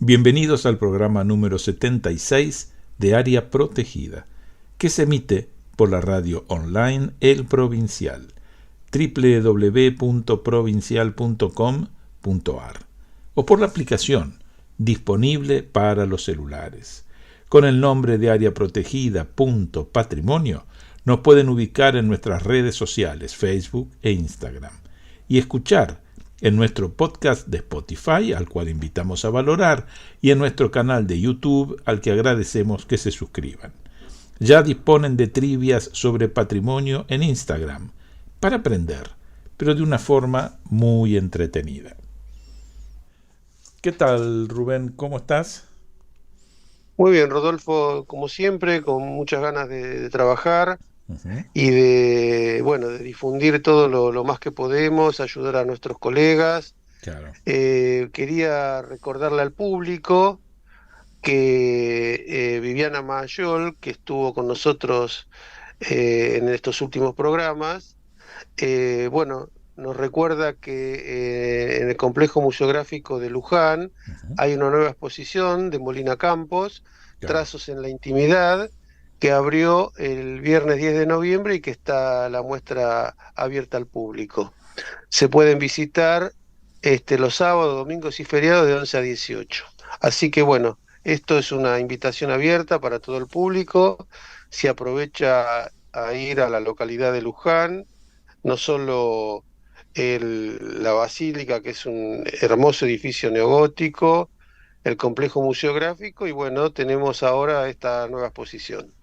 Bienvenidos al programa número 76 de Área Protegida, que se emite por la radio online El Provincial, www.provincial.com.ar, o por la aplicación disponible para los celulares. Con el nombre de Área Protegida.patrimonio nos pueden ubicar en nuestras redes sociales, Facebook e Instagram, y escuchar en nuestro podcast de Spotify, al cual invitamos a valorar, y en nuestro canal de YouTube, al que agradecemos que se suscriban. Ya disponen de trivias sobre patrimonio en Instagram, para aprender, pero de una forma muy entretenida. ¿Qué tal, Rubén? ¿Cómo estás? Muy bien, Rodolfo, como siempre, con muchas ganas de trabajar Uh-huh. y de difundir todo lo más que podemos, ayudar a nuestros colegas. Claro. Quería recordarle al público que Viviana Mayol, que estuvo con nosotros en estos últimos programas, nos recuerda que en el complejo museográfico de Luján Uh-huh. hay una nueva exposición de Molina Campos, Claro. Trazos en la Intimidad, que abrió el viernes 10 de noviembre y que está la muestra abierta al público. Se pueden visitar los sábados, domingos y feriados de 11 a 18. Así que bueno, esto es una invitación abierta para todo el público. Se aprovecha a ir a la localidad de Luján, no solo la Basílica, que es un hermoso edificio neogótico, el complejo museográfico, y bueno, tenemos ahora esta nueva exposición.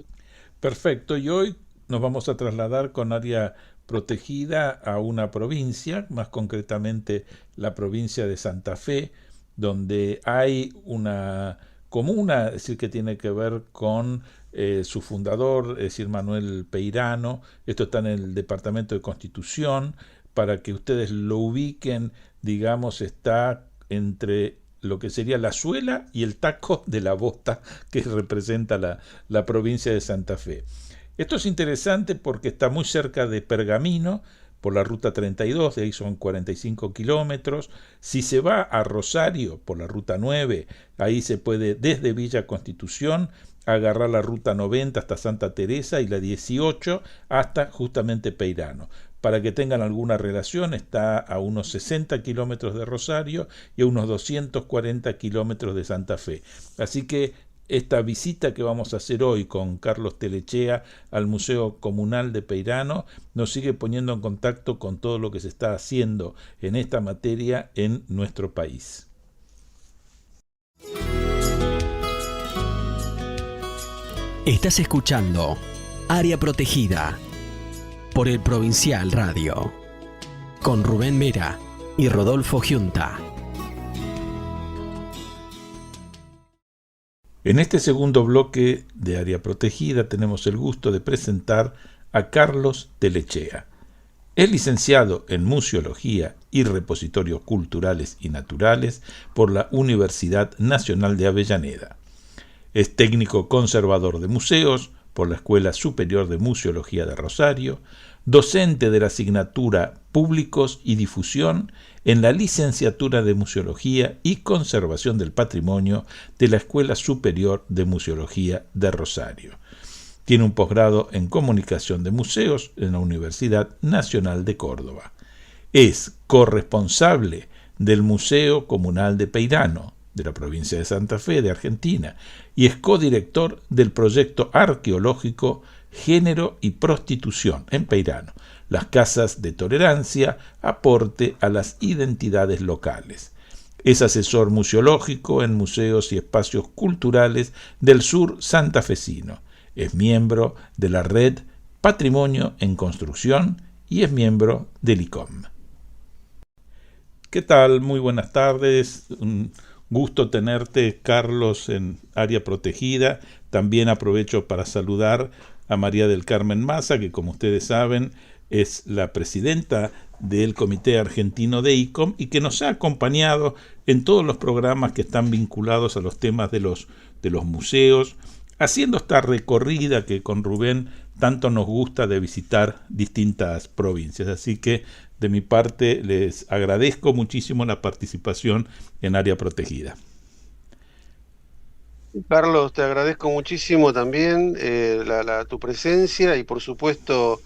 Perfecto, y hoy nos vamos a trasladar con área protegida a una provincia, más concretamente la provincia de Santa Fe, donde hay una comuna, es decir, que tiene que ver con su fundador, es decir, Manuel Peirano. Esto está en el departamento de Constitución. Para que ustedes lo ubiquen, digamos, está entre lo que sería la suela y el taco de la bota que representa la provincia de Santa Fe. Esto es interesante porque está muy cerca de Pergamino, por la ruta 32, de ahí son 45 kilómetros. Si se va a Rosario por la ruta 9, ahí se puede desde Villa Constitución agarrar la ruta 90 hasta Santa Teresa y la 18 hasta justamente Peirano. Para que tengan alguna relación, está a unos 60 kilómetros de Rosario y a unos 240 kilómetros de Santa Fe. Así que esta visita que vamos a hacer hoy con Carlos Telechea al Museo Comunal de Peirano nos sigue poniendo en contacto con todo lo que se está haciendo en esta materia en nuestro país. Estás escuchando Área Protegida por el Provincial Radio, con Rubén Mera y Rodolfo Giunta. En este segundo bloque de Área Protegida tenemos el gusto de presentar a Carlos Telechea. Es licenciado en Museología y Repositorios Culturales y Naturales por la Universidad Nacional de Avellaneda. Es técnico conservador de museos por la Escuela Superior de Museología de Rosario, docente de la asignatura Públicos y Difusión en la Licenciatura de Museología y Conservación del Patrimonio de la Escuela Superior de Museología de Rosario. Tiene un posgrado en Comunicación de Museos en la Universidad Nacional de Córdoba. Es corresponsable del Museo Comunal de Peirano, de la provincia de Santa Fe, de Argentina, y es codirector del proyecto arqueológico Género y Prostitución en Peirano, las casas de tolerancia, aporte a las identidades locales. Es asesor museológico en museos y espacios culturales del sur santafesino. Es miembro de la red Patrimonio en Construcción y es miembro del ICOM. ¿Qué tal? Muy buenas tardes. Un gusto tenerte, Carlos, en Área Protegida. También aprovecho para saludar a María del Carmen Maza, que como ustedes saben es la presidenta del Comité Argentino de ICOM y que nos ha acompañado en todos los programas que están vinculados a los temas de los museos, haciendo esta recorrida que con Rubén tanto nos gusta de visitar distintas provincias. Así que de mi parte les agradezco muchísimo la participación en Área Protegida. Carlos, te agradezco muchísimo también tu presencia y por supuesto,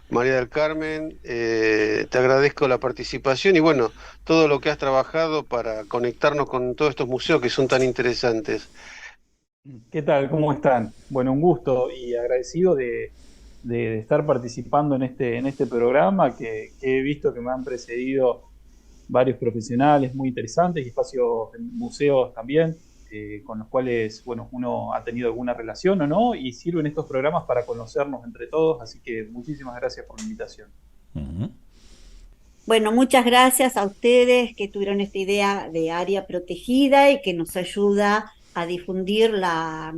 María del Carmen, te agradezco la participación y bueno, todo lo que has trabajado para conectarnos con todos estos museos que son tan interesantes. ¿Qué tal? ¿Cómo están? Bueno, un gusto y agradecido de estar participando en este programa que he visto que me han precedido varios profesionales muy interesantes y espacios, museos también, con los cuales, bueno, uno ha tenido alguna relación o no, y sirven estos programas para conocernos entre todos, así que muchísimas gracias por la invitación. Ujú. Bueno, muchas gracias a ustedes que tuvieron esta idea de área protegida y que nos ayuda a difundir la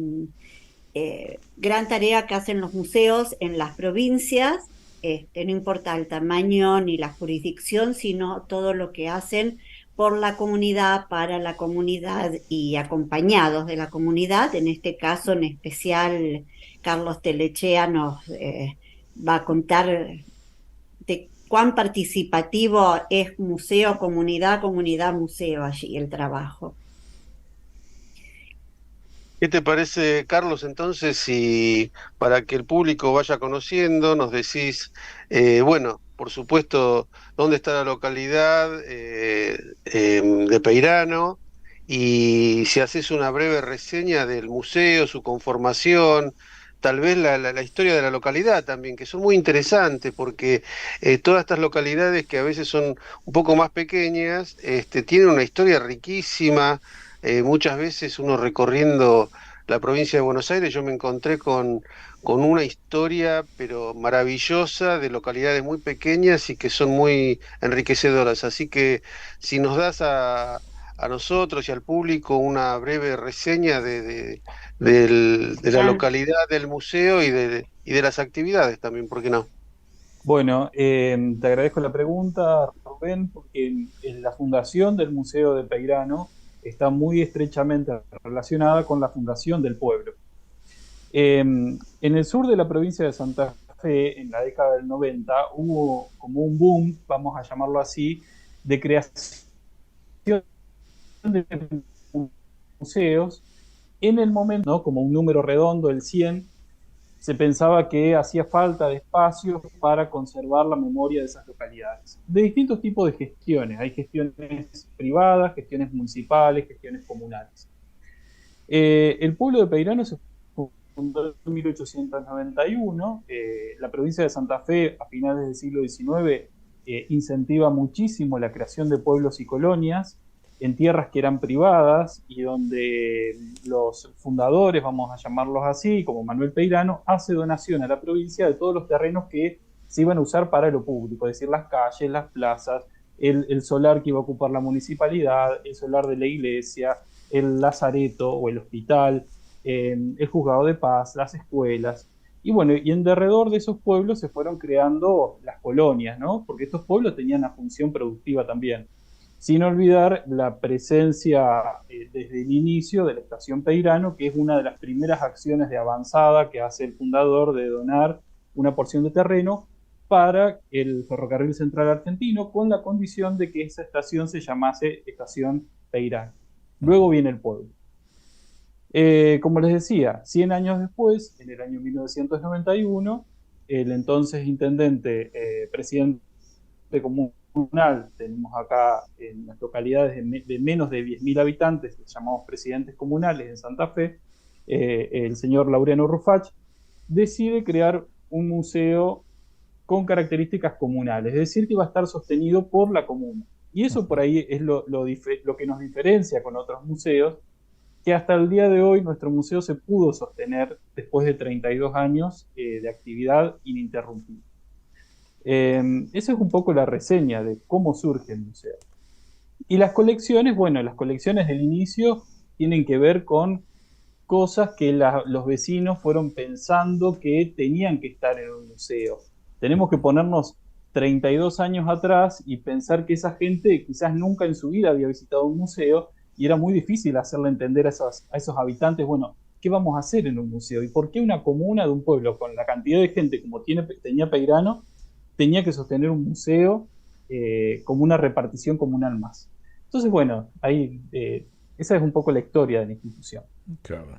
gran tarea que hacen los museos en las provincias. No importa el tamaño ni la jurisdicción, sino todo lo que hacen por la comunidad, para la comunidad y acompañados de la comunidad. En este caso, en especial, Carlos Telechea nos va a contar de cuán participativo es museo, comunidad, comunidad, museo allí el trabajo. ¿Qué te parece, Carlos, entonces, si para que el público vaya conociendo, nos decís, bueno, por supuesto, dónde está la localidad de Peirano y si haces una breve reseña del museo, su conformación, tal vez la historia de la localidad también, que son muy interesantes porque todas estas localidades que a veces son un poco más pequeñas, tienen una historia riquísima. Muchas veces uno recorriendo la provincia de Buenos Aires, yo me encontré con una historia, pero maravillosa, de localidades muy pequeñas y que son muy enriquecedoras. Así que si nos das a nosotros y al público una breve reseña de la Ya. localidad, del museo y de las actividades también, ¿por qué no? Bueno, te agradezco la pregunta, Rubén, porque en la fundación del Museo de Peirano está muy estrechamente relacionada con la fundación del pueblo. En el sur de la provincia de Santa Fe, en la década del 90, hubo como un boom, vamos a llamarlo así, de creación de museos en el momento, ¿no? Como un número redondo, el 100, se pensaba que hacía falta de espacios para conservar la memoria de esas localidades. De distintos tipos de gestiones. Hay gestiones privadas, gestiones municipales, gestiones comunales. El pueblo de Peirano se fundó en 1891. La provincia de Santa Fe, a finales del siglo XIX, incentiva muchísimo la creación de pueblos y colonias en tierras que eran privadas y donde los fundadores, vamos a llamarlos así, como Manuel Peirano, hace donación a la provincia de todos los terrenos que se iban a usar para lo público, es decir, las calles, las plazas, el solar que iba a ocupar la municipalidad, el solar de la iglesia, el lazareto o el hospital, el juzgado de paz, las escuelas. Y bueno, y en derredor de esos pueblos se fueron creando las colonias, ¿no? Porque estos pueblos tenían una función productiva también. Sin olvidar la presencia desde el inicio de la estación Peirano, que es una de las primeras acciones de avanzada que hace el fundador de donar una porción de terreno para el Ferrocarril Central Argentino, con la condición de que esa estación se llamase Estación Peirano. Luego viene el pueblo. Como les decía, 100 años después, en el año 1991, el entonces intendente, presidente comunal, tenemos acá en las localidades de menos de 10.000 habitantes, que llamamos presidentes comunales en Santa Fe, el señor Laureano Rufach, decide crear un museo con características comunales, es decir, que va a estar sostenido por la comuna. Y eso por ahí es lo que nos diferencia con otros museos, que hasta el día de hoy nuestro museo se pudo sostener después de 32 años de actividad ininterrumpida. Esa es un poco la reseña de cómo surge el museo. Y las colecciones, bueno, las colecciones del inicio tienen que ver con cosas que los vecinos fueron pensando que tenían que estar en un museo. Tenemos que ponernos 32 años atrás y pensar que esa gente quizás nunca en su vida había visitado un museo y era muy difícil hacerle entender a esos habitantes, bueno, ¿qué vamos a hacer en un museo? ¿Y por qué una comuna de un pueblo con la cantidad de gente como tenía Peirano tenía que sostener un museo como una repartición comunal más? Entonces, bueno, ahí Esa es un poco la historia de la institución. Claro.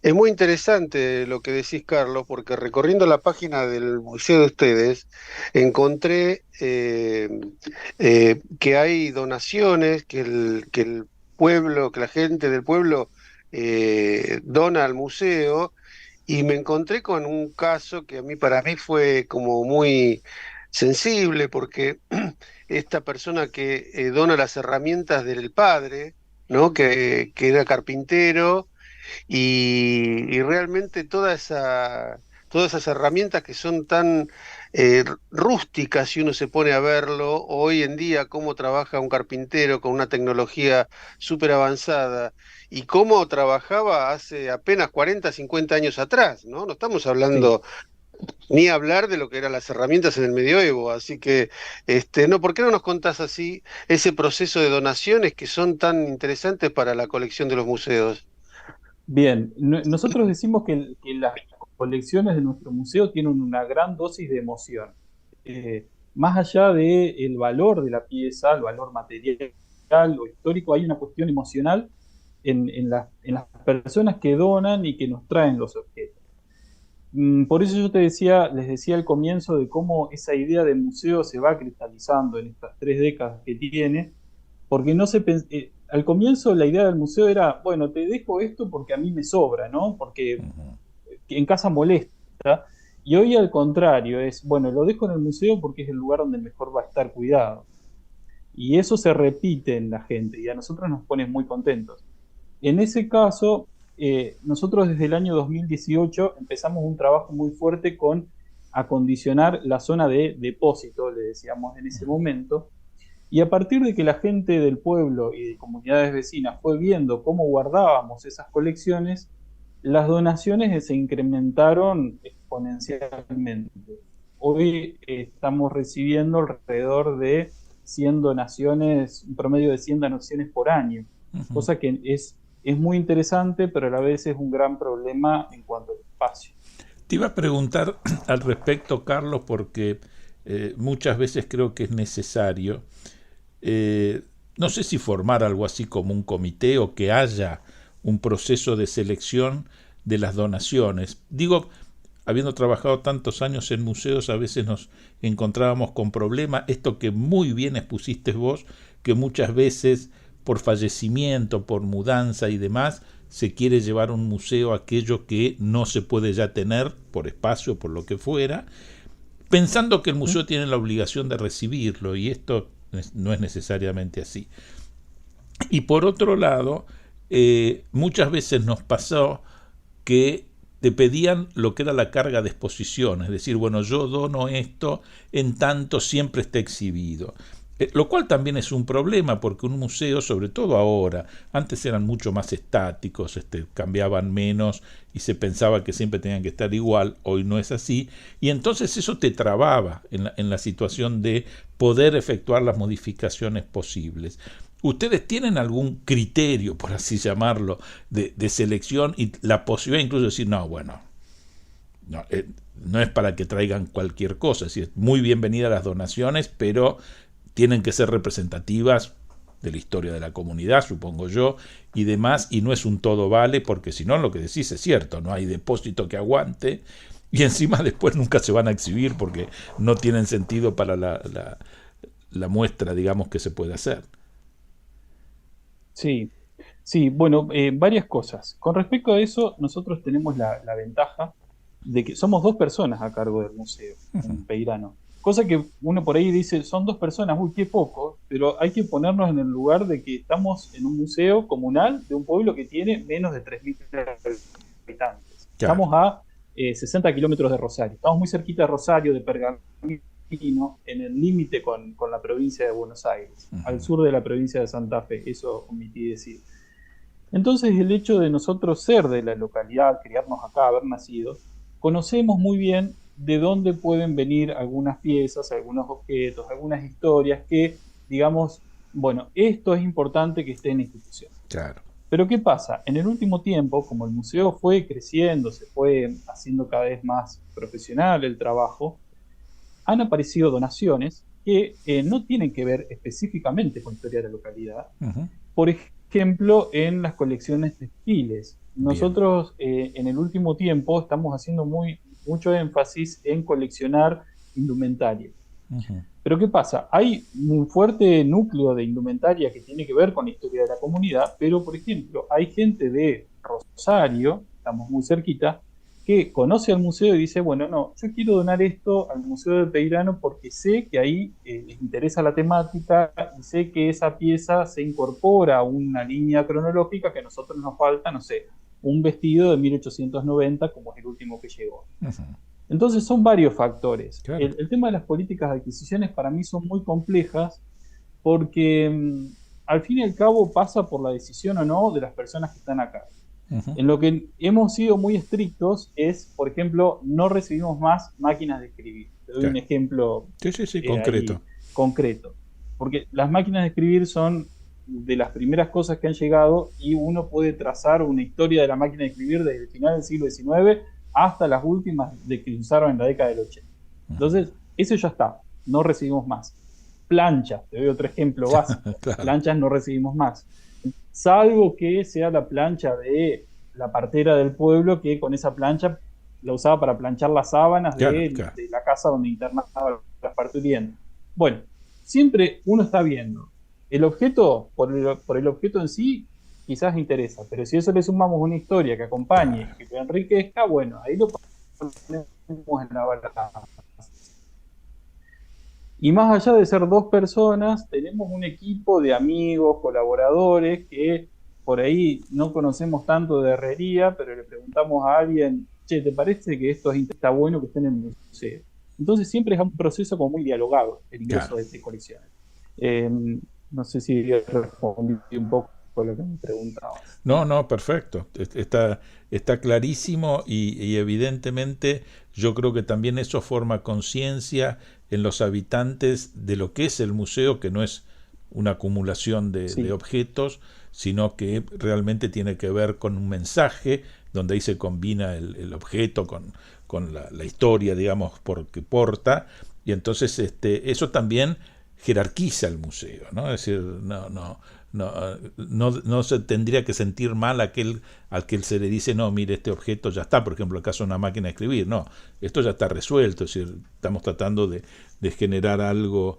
Es muy interesante lo que decís, Carlos, porque recorriendo la página del museo de ustedes, encontré que hay donaciones, que el pueblo, que la gente del pueblo dona al museo, y me encontré con un caso que para mí fue como muy sensible, porque esta persona que dona las herramientas del padre, ¿no? Que era carpintero y realmente todas esas herramientas que son tan rústicas, si uno se pone a verlo, hoy en día cómo trabaja un carpintero con una tecnología súper avanzada y cómo trabajaba hace apenas 40, 50 años atrás, ¿no? No estamos Sí. hablando ni hablar de lo que eran las herramientas en el medioevo, así que, no, ¿por qué no nos contás así ese proceso de donaciones que son tan interesantes para la colección de los museos? Bien, nosotros decimos que las colecciones de nuestro museo tienen una gran dosis de emoción. Más allá del valor de la pieza, el valor material o histórico, hay una cuestión emocional en las personas que donan y que nos traen los objetos. Por eso yo les decía al comienzo de cómo esa idea de museo se va cristalizando en estas 3 décadas que tiene, porque al comienzo la idea del museo era, bueno, te dejo esto porque a mí me sobra, ¿no? Porque en casa molesta, y hoy al contrario, es, bueno, lo dejo en el museo porque es el lugar donde mejor va a estar cuidado. Y eso se repite en la gente y a nosotros nos pone muy contentos. En ese caso, nosotros desde el año 2018 empezamos un trabajo muy fuerte con acondicionar la zona de depósito, le decíamos en ese momento, y a partir de que la gente del pueblo y de comunidades vecinas fue viendo cómo guardábamos esas colecciones, las donaciones se incrementaron exponencialmente. Hoy estamos recibiendo alrededor de 100 donaciones, un promedio de 100 donaciones por año, cosa que es muy interesante, pero a la vez es un gran problema en cuanto al espacio. Te iba a preguntar al respecto, Carlos, porque muchas veces creo que es necesario, no sé si formar algo así como un comité o que haya un proceso de selección de las donaciones. Digo, habiendo trabajado tantos años en museos, a veces nos encontrábamos con problemas, esto que muy bien expusiste vos, que muchas veces por fallecimiento, por mudanza y demás, se quiere llevar a un museo aquello que no se puede ya tener por espacio, por lo que fuera, pensando que el museo tiene la obligación de recibirlo, y esto no es necesariamente así. Y por otro lado, muchas veces nos pasó que te pedían lo que era la carga de exposición, es decir, bueno, yo dono esto en tanto siempre está exhibido. Lo cual también es un problema, porque un museo, sobre todo ahora, antes eran mucho más estáticos, cambiaban menos y se pensaba que siempre tenían que estar igual, hoy no es así, y entonces eso te trababa en la situación de poder efectuar las modificaciones posibles. ¿Ustedes tienen algún criterio, por así llamarlo, de selección y la posibilidad incluso de decir, no, bueno, no es para que traigan cualquier cosa, es decir, muy bienvenidas las donaciones, pero tienen que ser representativas de la historia de la comunidad, supongo yo, y demás, y no es un todo vale, porque si no, lo que decís es cierto, no hay depósito que aguante, y encima después nunca se van a exhibir porque no tienen sentido para la muestra, digamos, que se puede hacer. Sí, sí, bueno, varias cosas. Con respecto a eso, nosotros tenemos la ventaja de que somos 2 personas a cargo del museo, en Peirano. Cosa que uno por ahí dice, son 2 personas, uy, qué poco, pero hay que ponernos en el lugar de que estamos en un museo comunal de un pueblo que tiene menos de 3.000 habitantes. Claro. Estamos a 60 kilómetros de Rosario, estamos muy cerquita de Rosario, de Pergamino, en el límite con la provincia de Buenos Aires, al sur de la provincia de Santa Fe, eso omití decir. Entonces el hecho de nosotros ser de la localidad, criarnos acá, haber nacido, conocemos muy bien de dónde pueden venir algunas piezas, algunos objetos, algunas historias que, digamos, bueno, esto es importante que esté en la institución. Claro. Pero ¿qué pasa? En el último tiempo, como el museo fue creciendo, se fue haciendo cada vez más profesional el trabajo, han aparecido donaciones que no tienen que ver específicamente con la historia de la localidad. Por ejemplo, en las colecciones textiles. Nosotros en el último tiempo estamos haciendo mucho énfasis en coleccionar indumentaria. Ujú. Pero ¿qué pasa? Hay un fuerte núcleo de indumentaria que tiene que ver con la historia de la comunidad, pero por ejemplo, hay gente de Rosario, estamos muy cerquita, que conoce al museo y dice, bueno, no, yo quiero donar esto al Museo de Peirano porque sé que ahí les interesa la temática y sé que esa pieza se incorpora a una línea cronológica que a nosotros nos falta, no sé, un vestido de 1890 como es el último que llegó. Ujú. Entonces son varios factores. Claro. El tema de las políticas de adquisiciones para mí son muy complejas porque al fin y al cabo pasa por la decisión o no de las personas que están acá. Ujú. En lo que hemos sido muy estrictos es, por ejemplo, no recibimos más máquinas de escribir. Te doy Claro. un ejemplo Sí, concreto. ahí, concreto. Porque las máquinas de escribir son de las primeras cosas que han llegado y uno puede trazar una historia de la máquina de escribir desde el final del siglo XIX hasta las últimas de que se usaron en la década del 80. Entonces, eso ya está, no recibimos más. Planchas, te doy otro ejemplo básico. Claro. Planchas no recibimos más. Salvo que sea la plancha de la partera del pueblo que con esa plancha la usaba para planchar las sábanas Claro. de la casa donde internaba las parturientas. Bueno, siempre uno está viendo el objeto, por el objeto en sí, quizás interesa, pero si eso le sumamos una historia que acompañe, Claro. que enriquezca, bueno, ahí lo ponemos en la balanza. Y más allá de ser dos personas, tenemos un equipo de amigos, colaboradores, que por ahí no conocemos tanto de herrería, pero le preguntamos a alguien, che, ¿te parece que esto está bueno que esté en el museo? Entonces siempre es un proceso como muy dialogado el ingreso Claro. de colecciones. No sé si respondí un poco a lo que me preguntaba. No, perfecto. Está clarísimo y evidentemente yo creo que también eso forma conciencia en los habitantes de lo que es el museo, que no es una acumulación de Sí, objetos, sino que realmente tiene que ver con un mensaje donde ahí se combina el objeto con la historia, digamos, que porta, y entonces eso también jerarquiza el museo, ¿no? Es decir, no se tendría que sentir mal aquel al que se le dice, no, mire, este objeto ya está, por ejemplo, el caso de una máquina de escribir, no, esto ya está resuelto, es decir, estamos tratando de generar algo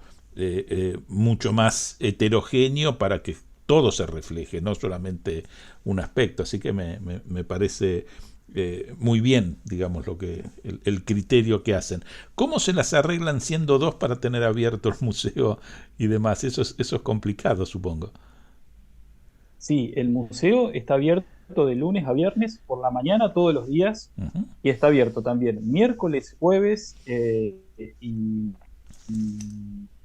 mucho más heterogéneo para que todo se refleje, no solamente un aspecto, así que me parece muy bien, digamos, el criterio que hacen. ¿Cómo se las arreglan siendo dos para tener abierto el museo y demás? Eso es complicado, supongo. sí, el museo está abierto de lunes a viernes por la mañana todos los días Ujú. y está abierto también miércoles, jueves y,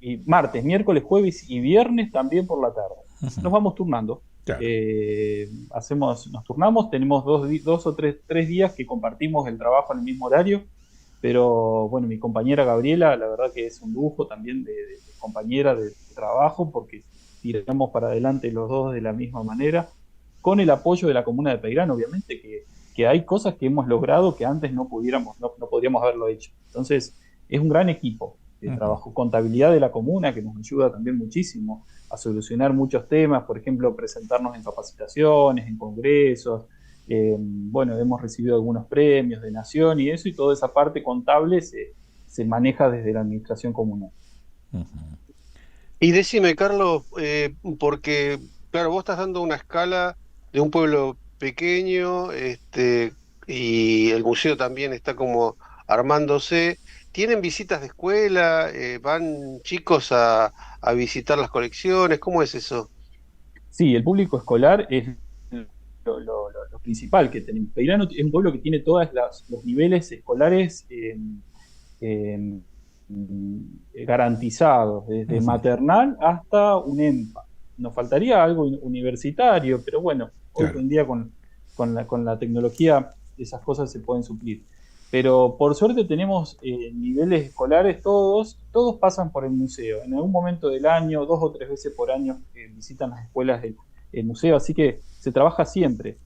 y martes, miércoles, jueves y viernes también por la tarde. Nos vamos turnando. Claro. Nos turnamos, tenemos dos o tres días que compartimos el trabajo en el mismo horario, pero bueno, mi compañera Gabriela, la verdad que es un lujo también de compañera de trabajo, porque tiramos para adelante los dos de la misma manera, con el apoyo de la comuna de Peirano, obviamente, que hay cosas que hemos logrado que antes no podríamos haberlo hecho. Entonces, es un gran equipo de trabajo. Contabilidad de la comuna, que nos ayuda también muchísimo a solucionar muchos temas, por ejemplo, presentarnos en capacitaciones, en congresos. Bueno, hemos recibido algunos premios de nación y eso, y toda esa parte contable se maneja desde la administración comunal. Ujú. Y decime, Carlos, porque, claro, vos estás dando una escala de un pueblo pequeño, y el museo también está como armándose. ¿Tienen visitas de escuela? ¿Van chicos a visitar las colecciones? ¿Cómo es eso? Sí, el público escolar es lo principal que tenemos. Peirano es un pueblo que tiene todos los niveles escolares eh, garantizados, desde maternal hasta un EMPA. Nos faltaría algo universitario, pero bueno, hoy Claro. en día con la tecnología esas cosas se pueden suplir. Pero por suerte tenemos niveles escolares, todos pasan por el museo. En algún momento del año, 2 o 3 veces por año, visitan las escuelas del museo, así que se trabaja siempre.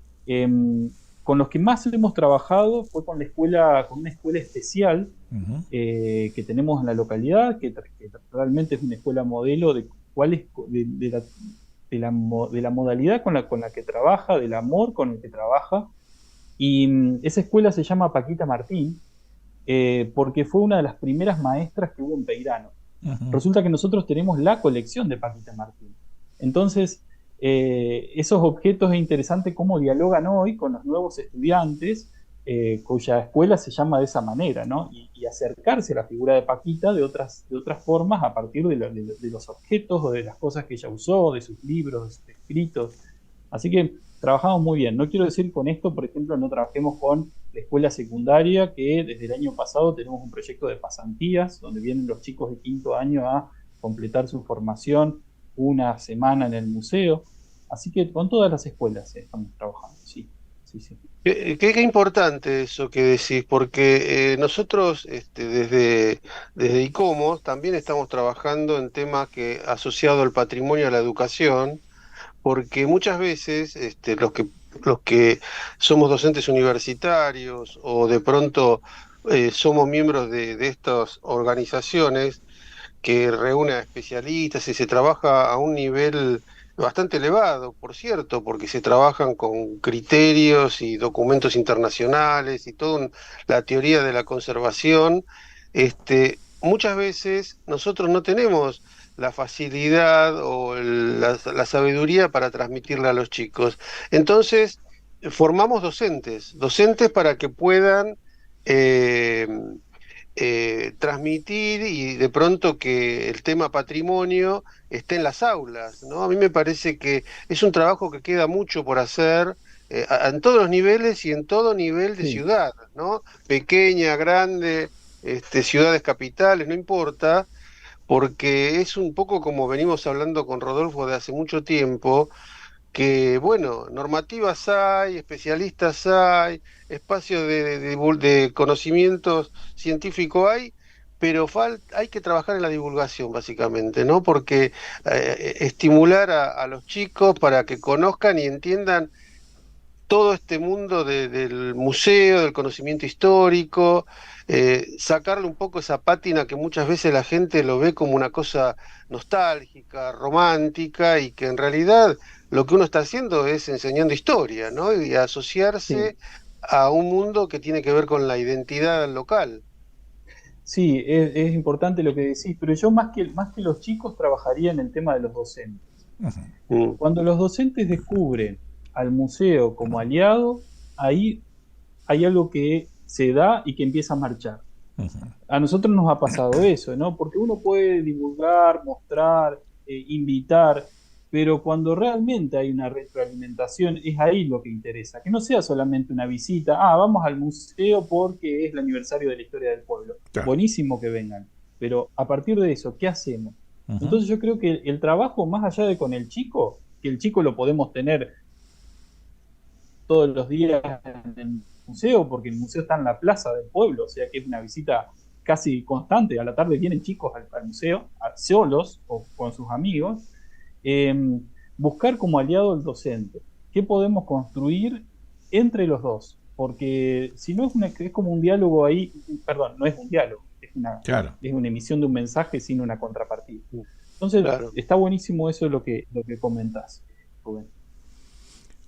Con los que más hemos trabajado fue con una escuela especial Ujú. que tenemos en la localidad, que realmente es una escuela modelo de de la modalidad con la que trabaja, del amor con el que trabaja. Y esa escuela se llama Paquita Martín, porque fue una de las primeras maestras que hubo en Peirano. Resulta que nosotros tenemos la colección de Paquita Martín. Entonces, esos objetos es interesante cómo dialogan hoy con los nuevos estudiantes, cuya escuela se llama de esa manera, ¿no? Y acercarse a la figura de Paquita de otras formas a partir de los objetos o de las cosas que ella usó, de sus libros, de sus escritos. Así que trabajamos muy bien. No quiero decir con esto, por ejemplo, no trabajemos con la escuela secundaria, que desde el año pasado tenemos un proyecto de pasantías, donde vienen los chicos de quinto año a completar su formación una semana en el museo. Así que con todas las escuelas estamos trabajando, sí. Qué importante eso que decís, porque nosotros desde ICOMOS también estamos trabajando en temas que asociados al patrimonio, a la educación, porque muchas veces los que somos docentes universitarios o de pronto somos miembros de estas organizaciones que reúne a especialistas y se trabaja a un nivel bastante elevado, por cierto, porque se trabajan con criterios y documentos internacionales y toda la teoría de la conservación. Muchas veces nosotros no tenemos la facilidad o la sabiduría para transmitirle a los chicos. Entonces, formamos docentes para que puedan eh, transmitir y de pronto que el tema patrimonio esté en las aulas, ¿no? A mí me parece que es un trabajo que queda mucho por hacer en todos los niveles y en todo nivel de ciudad, ¿no? Pequeña, grande, ciudades capitales, no importa, porque es un poco como venimos hablando con Rodolfo de hace mucho tiempo, que, bueno, normativas hay, especialistas hay, espacios de conocimientos científicos hay, pero hay que trabajar en la divulgación, básicamente, ¿no? Porque estimular a los chicos para que conozcan y entiendan todo este mundo del museo, del conocimiento histórico, sacarle un poco esa pátina que muchas veces la gente lo ve como una cosa nostálgica, romántica, y que en realidad lo que uno está haciendo es enseñando historia, ¿no? Y asociarse a un mundo que tiene que ver con la identidad local. Sí, es importante lo que decís, pero yo más que los chicos trabajaría en el tema de los docentes. Cuando los docentes descubren al museo como aliado, ahí hay algo que se da y que empieza a marchar. A nosotros nos ha pasado eso, ¿no? Porque uno puede divulgar, mostrar, invitar, pero cuando realmente hay una retroalimentación, es ahí lo que interesa. Que no sea solamente una visita, vamos al museo porque es el aniversario de la historia del pueblo. Claro. Buenísimo que vengan, pero a partir de eso, ¿qué hacemos? Entonces yo creo que el trabajo, más allá de con el chico, que el chico lo podemos tener todos los días en el museo, porque el museo está en la plaza del pueblo, o sea que es una visita casi constante. A la tarde vienen chicos al museo, solos o con sus amigos. Buscar como aliado al docente. ¿Qué podemos construir entre los dos? Porque si no es como un diálogo ahí, perdón, no es un diálogo, es una emisión de un mensaje sin una contrapartida. Entonces, está buenísimo eso lo que comentás, Rubén.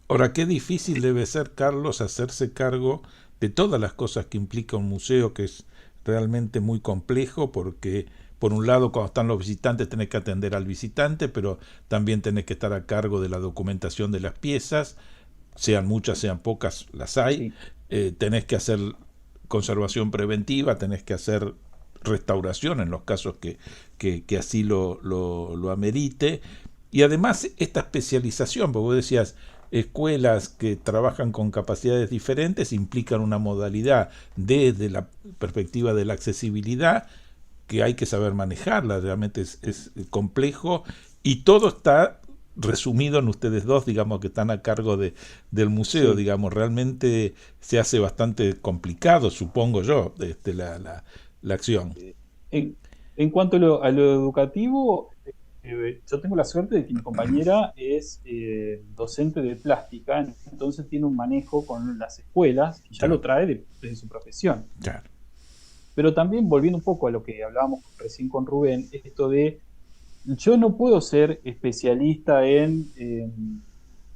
Ahora, qué difícil debe ser, Carlos, hacerse cargo de todas las cosas que implica un museo, que es realmente muy complejo, porque por un lado, cuando están los visitantes tenés que atender al visitante, pero también tenés que estar a cargo de la documentación de las piezas, sean muchas, sean pocas, las hay. Sí. Tenés que hacer conservación preventiva, tenés que hacer restauración en los casos que así lo amerite. Y además esta especialización, porque vos decías, escuelas que trabajan con capacidades diferentes implican una modalidad desde la perspectiva de la accesibilidad que hay que saber manejarla, realmente es complejo, y todo está resumido en ustedes dos, digamos, que están a cargo del museo, digamos, realmente se hace bastante complicado, supongo yo, la acción. En cuanto a lo educativo, yo tengo la suerte de que mi compañera es docente de plástica, entonces tiene un manejo con las escuelas, que ya lo trae desde su profesión. Pero también, volviendo un poco a lo que hablábamos recién con Rubén, esto de yo no puedo ser especialista en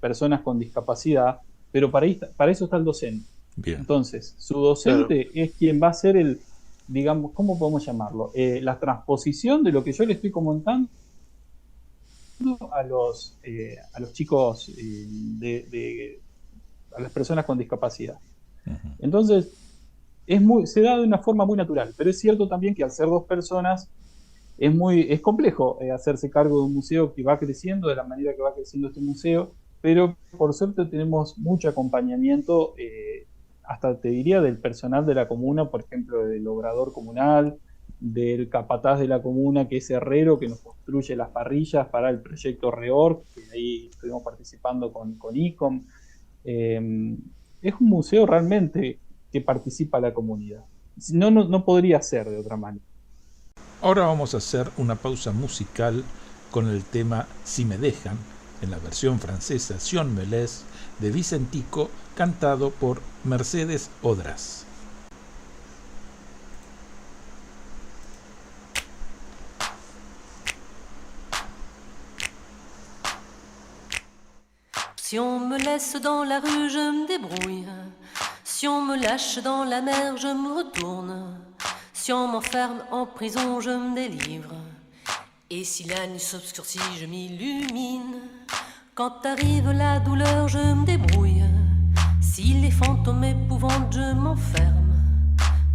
personas con discapacidad, pero para eso está el docente. Bien. Entonces, su docente es quien va a ser el, digamos, ¿cómo podemos llamarlo? La transposición de lo que yo le estoy comentando a los chicos, a las personas con discapacidad. Ujú. Entonces, se da de una forma muy natural, pero es cierto también que al ser dos personas es complejo hacerse cargo de un museo que va creciendo de la manera que va creciendo este museo, pero por suerte tenemos mucho acompañamiento, hasta te diría del personal de la comuna, por ejemplo, del obrador comunal, del capataz de la comuna, que es herrero, que nos construye las parrillas para el proyecto REOR, que ahí estuvimos participando con ICOM. Es un museo realmente que participa la comunidad. No podría ser de otra manera. Ahora vamos a hacer una pausa musical con el tema Si me dejan, en la versión francesa Si on me laisse, de Vicentico, cantado por Mercedes Odrás. Si on me laisse dans la rue, je me débrouille. Si on me lâche dans la mer, je me retourne. Si on m'enferme en prison, je me délivre. Et si la nuit s'obscurcit, je m'illumine. Quand arrive la douleur, je me débrouille. Si les fantômes m'épouvantent, je m'enferme.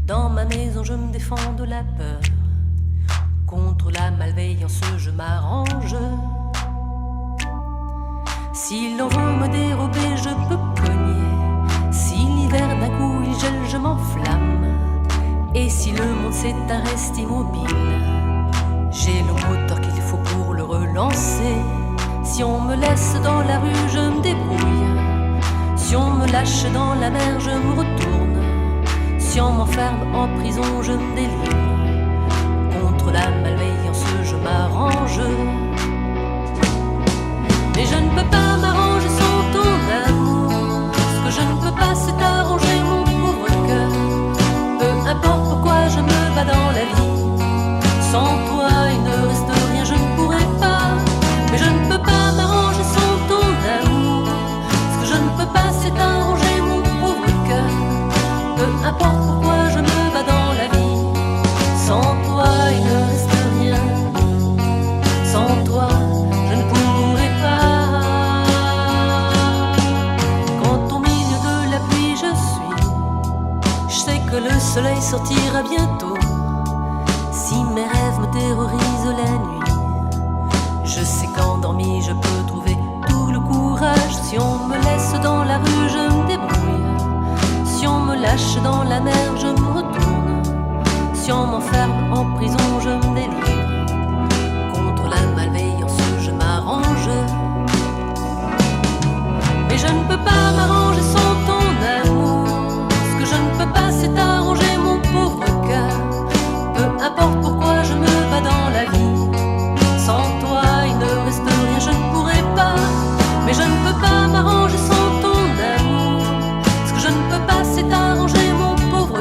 Dans ma maison, je me défends de la peur. Contre la malveillance, je m'arrange. Si l'on veut me dérober, je peux cogner. Si l'hiver d'un coup il gèle, je m'enflamme. Et si le monde s'éteint, reste immobile, j'ai le moteur qu'il faut pour le relancer. Si on me laisse dans la rue, je me débrouille. Si on me lâche dans la mer, je me retourne. Si on m'enferme en prison, je me délivre. Contre la malveillance, je m'arrange. Mais je ne peux pas m'arranger sans ton amour. Ce que je ne peux pas, c'est arranger mon pauvre cœur. Peu importe pourquoi je me bats dans la vie. Sans toi, il ne reste rien, je ne pourrais pas. Mais je ne peux pas m'arranger sans ton amour. Ce que je ne peux pas, c'est arranger mon pauvre cœur. Peu importe pourquoi je me bats dans la vie. Sans toi, il ne reste rien. Sans toi, je ne pourrais pas. Quand au milieu de la pluie je suis, je sais que le soleil sortira bientôt. Si mes rêves me terrorisent la nuit, je sais qu'endormi je peux trouver tout le courage. Si on me laisse dans la rue, je me débrouille. Si on me lâche dans la mer, je me retourne. Si on m'enferme en prison, je me délivre. Contre la malveillance, je m'arrange. Mais je ne peux pas m'arranger sans ton amour. Ce que je ne peux pas, c'est arranger mon pauvre cœur. Peu importe pourquoi je me bats dans la vie. Sans toi, il ne reste rien, je ne pourrais pas. Mais je ne peux pas m'arranger sans ton amour. Ce que je ne peux pas, c'est arranger mon pauvre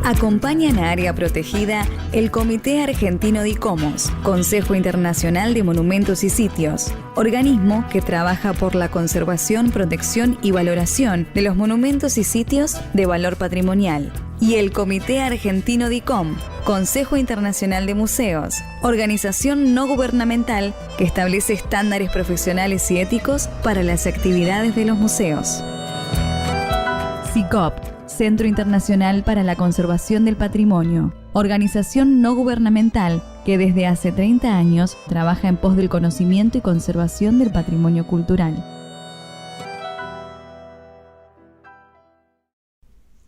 Acompañan a Área Protegida el Comité Argentino de ICOMOS, Consejo Internacional de Monumentos y Sitios, organismo que trabaja por la conservación, protección y valoración de los monumentos y sitios de valor patrimonial, y el Comité Argentino de ICOM, Consejo Internacional de Museos, organización no gubernamental que establece estándares profesionales y éticos para las actividades de los museos. CICOP, Centro Internacional para la Conservación del Patrimonio, organización no gubernamental que desde hace 30 años trabaja en pos del conocimiento y conservación del patrimonio cultural.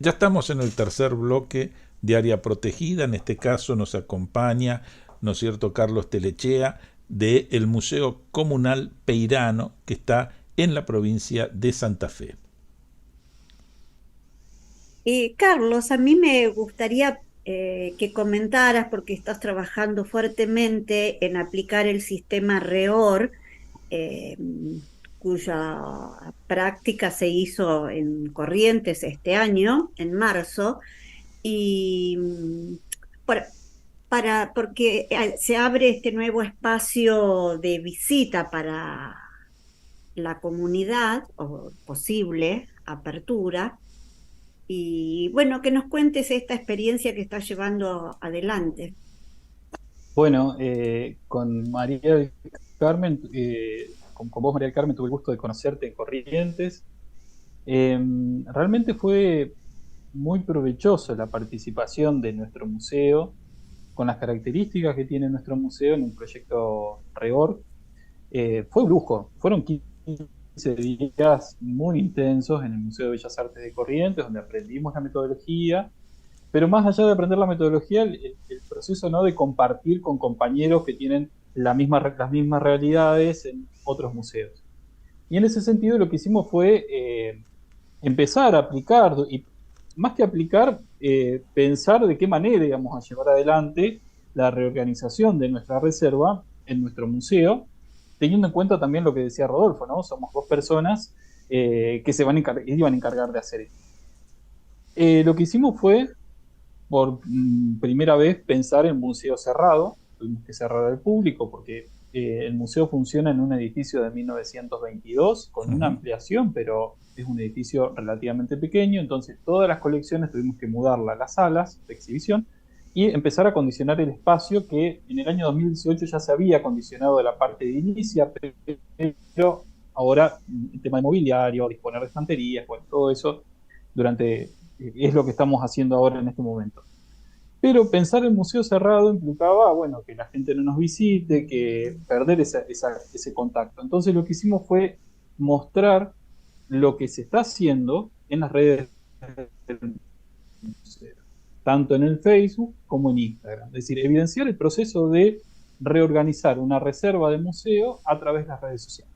Ya estamos en el tercer bloque de Área Protegida. En este caso nos acompaña, ¿no es cierto?, Carlos Telechea, del Museo Comunal Peirano, que está en la provincia de Santa Fe. Carlos, a mí me gustaría que comentaras, porque estás trabajando fuertemente en aplicar el sistema REOR, cuya práctica se hizo en Corrientes este año, en marzo, y porque se abre este nuevo espacio de visita para la comunidad, o posible apertura. Y bueno, que nos cuentes esta experiencia que estás llevando adelante. Bueno, con María del Carmen, con vos, María del Carmen, tuve el gusto de conocerte en Corrientes. Realmente fue muy provechoso la participación de nuestro museo, con las características que tiene nuestro museo en un proyecto REOR. Fue un lujo, fueron 15 días muy intensos en el Museo de Bellas Artes de Corrientes, donde aprendimos la metodología, pero más allá de aprender la metodología, el proceso, ¿no?, de compartir con compañeros que tienen las mismas realidades en otros museos. Y en ese sentido lo que hicimos fue empezar a aplicar, y más que aplicar, pensar de qué manera íbamos a llevar adelante la reorganización de nuestra reserva en nuestro museo, teniendo en cuenta también lo que decía Rodolfo, ¿no? Somos dos personas que iban a encargar de hacer esto. Lo que hicimos fue, por primera vez, pensar en museo cerrado. Tuvimos que cerrar al público porque el museo funciona en un edificio de 1922 con una ampliación, pero es un edificio relativamente pequeño, entonces todas las colecciones tuvimos que mudarla a las salas de exhibición y empezar a acondicionar el espacio, que en el año 2018 ya se había acondicionado de la parte de inicia, pero ahora el tema de mobiliario, disponer de estanterías, bueno, todo eso es lo que estamos haciendo ahora en este momento. Pero pensar el museo cerrado implicaba, bueno, que la gente no nos visite, que perder ese contacto. Entonces lo que hicimos fue mostrar lo que se está haciendo en las redes del museo, tanto en el Facebook como en Instagram. Es decir, evidenciar el proceso de reorganizar una reserva de museo a través de las redes sociales.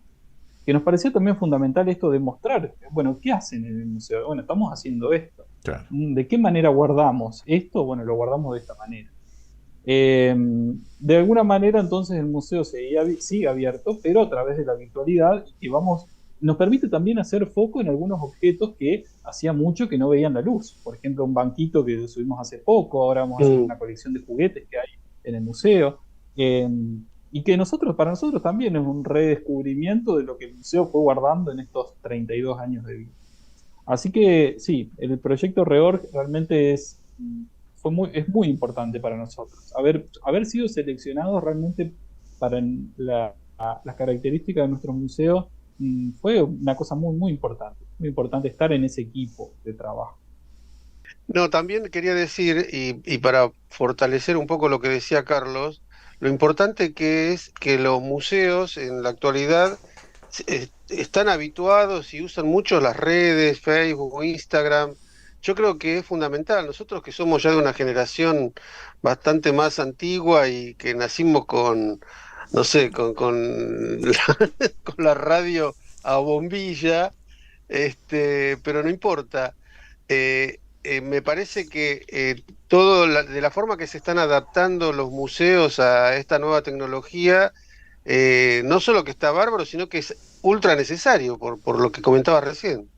Que nos parecía también fundamental esto de mostrar, bueno, ¿qué hacen en el museo? Bueno, estamos haciendo esto. Claro. ¿De qué manera guardamos esto? Bueno, lo guardamos de esta manera. De alguna manera, entonces, el museo sigue abierto, pero a través de la virtualidad, y nos permite también hacer foco en algunos objetos que hacía mucho que no veían la luz. Por ejemplo, un banquito que subimos hace poco, ahora vamos a hacer una colección de juguetes que hay en el museo. Y que para nosotros también es un redescubrimiento de lo que el museo fue guardando en estos 32 años de vida. Así que sí, el proyecto REOR realmente es muy importante para nosotros. Haber sido seleccionados realmente para las características de nuestro museo fue una cosa muy importante. Muy importante estar en ese equipo de trabajo. No, también quería decir, y para fortalecer un poco lo que decía Carlos, lo importante que es que los museos en la actualidad están habituados y usan mucho las redes, Facebook o Instagram. Yo creo que es fundamental. Nosotros que somos ya de una generación bastante más antigua y que nacimos con, no sé, con la radio a bombilla, pero no importa. Me parece que de la forma que se están adaptando los museos a esta nueva tecnología, no solo que está bárbaro, sino que es ultra necesario, por lo que comentaba recién.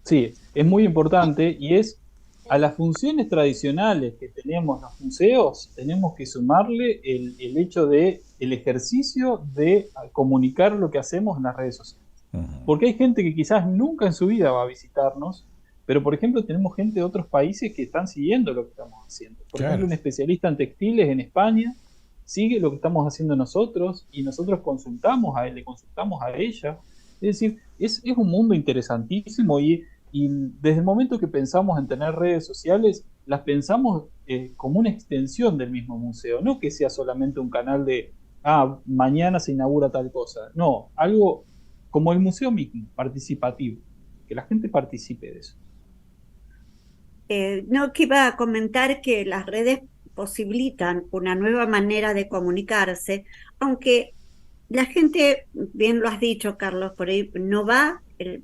Sí, es muy importante y es a las funciones tradicionales que tenemos los museos, tenemos que sumarle el hecho de el ejercicio de comunicar lo que hacemos en las redes sociales. Porque hay gente que quizás nunca en su vida va a visitarnos, pero por ejemplo tenemos gente de otros países que están siguiendo lo que estamos haciendo. Por ejemplo, un especialista en textiles en España sigue lo que estamos haciendo nosotros y nosotros consultamos a él, le consultamos a ella. Es decir, es un mundo interesantísimo y desde el momento que pensamos en tener redes sociales, las pensamos como una extensión del mismo museo, no que sea solamente un canal de, mañana se inaugura tal cosa, no, algo como el museo mismo, participativo, que la gente participe de eso. No, que iba a comentar que las redes posibilitan una nueva manera de comunicarse, aunque la gente, bien lo has dicho, Carlos, por ahí no va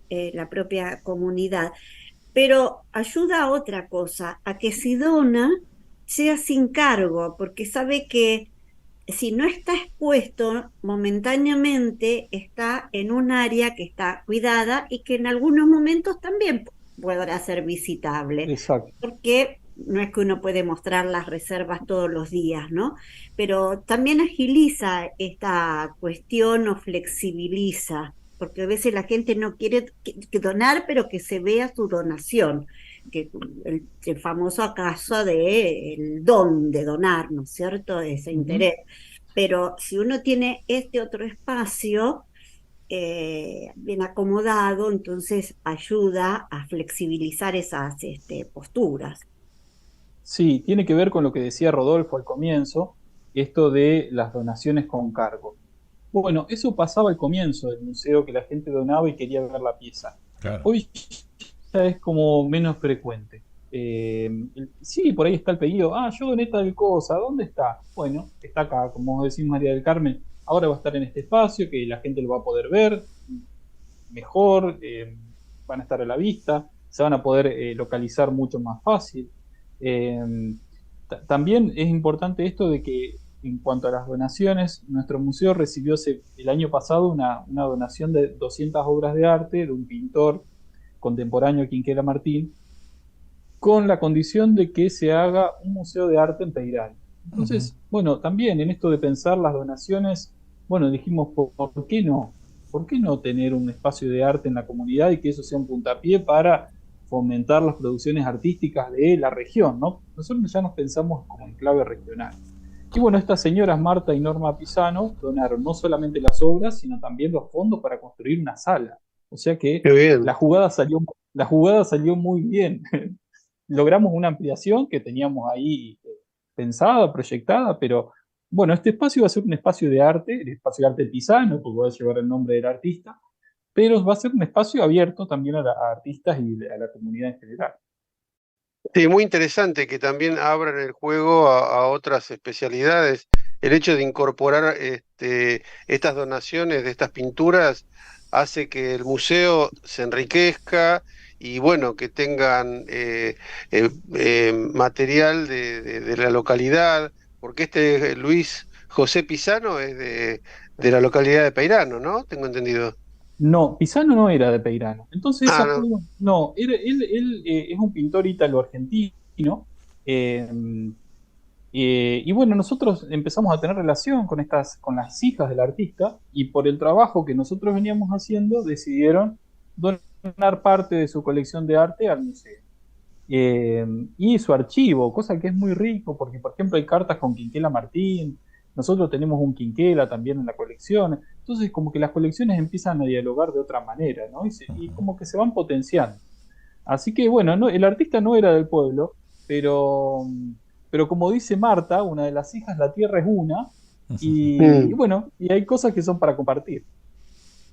la propia comunidad, pero ayuda a otra cosa, a que si dona, sea sin cargo, porque sabe que si no está expuesto, momentáneamente está en un área que está cuidada y que en algunos momentos también podrá ser visitable. Exacto. Porque no es que uno puede mostrar las reservas todos los días, ¿no? Pero también agiliza esta cuestión o flexibiliza, porque a veces la gente no quiere que donar, pero que se vea su donación, que el famoso caso de el don de donar, ¿no es cierto? Ese interés. Pero si uno tiene este otro espacio bien acomodado, entonces ayuda a flexibilizar esas posturas. Sí, tiene que ver con lo que decía Rodolfo al comienzo, esto de las donaciones con cargo. Bueno, eso pasaba al comienzo del museo, que la gente donaba y quería ver la pieza. Claro. Hoy ya es como menos frecuente. Sí, por ahí está el pedido. Yo doné tal cosa, ¿dónde está? Bueno, está acá, como vos decís, María del Carmen. Ahora va a estar en este espacio, que la gente lo va a poder ver mejor, van a estar a la vista, se van a poder localizar mucho más fácil. También es importante esto de que en cuanto a las donaciones, nuestro museo recibió el año pasado una donación de 200 obras de arte de un pintor contemporáneo, Quinquela Martín, con la condición de que se haga un museo de arte en Peirano. Entonces, bueno, también en esto de pensar las donaciones, bueno, dijimos, ¿por qué no? ¿Por qué no tener un espacio de arte en la comunidad y que eso sea un puntapié para fomentar las producciones artísticas de la región, ¿no? Nosotros ya nos pensamos como en clave regional. Y bueno, estas señoras Marta y Norma Pisano donaron no solamente las obras, sino también los fondos para construir una sala. O sea que la jugada salió muy bien. Logramos una ampliación que teníamos ahí pensada, proyectada, pero bueno, este espacio va a ser un espacio de arte, el espacio de arte Pisano, porque va a llevar el nombre del artista, pero va a ser un espacio abierto también a artistas y a la comunidad en general. Sí, muy interesante que también abran el juego a otras especialidades. El hecho de incorporar estas donaciones de estas pinturas hace que el museo se enriquezca y bueno, que tengan material de la localidad, porque Luis José Pisano es de la localidad de Peirano, ¿no? Tengo entendido. No, Pisano no era de Peirano. Entonces, no. Él es un pintor ítalo-argentino. Y bueno, nosotros empezamos a tener relación con las hijas del artista, y por el trabajo que nosotros veníamos haciendo, decidieron donar parte de su colección de arte al museo. Y su archivo, cosa que es muy rico, porque por ejemplo hay cartas con Quinquela Martín, nosotros tenemos un Quinquela también en la colección, entonces como que las colecciones empiezan a dialogar de otra manera, ¿no? Y como que se van potenciando. Así que bueno, el artista no era del pueblo, pero como dice Marta, una de las hijas, la tierra es una, y bueno, y hay cosas que son para compartir.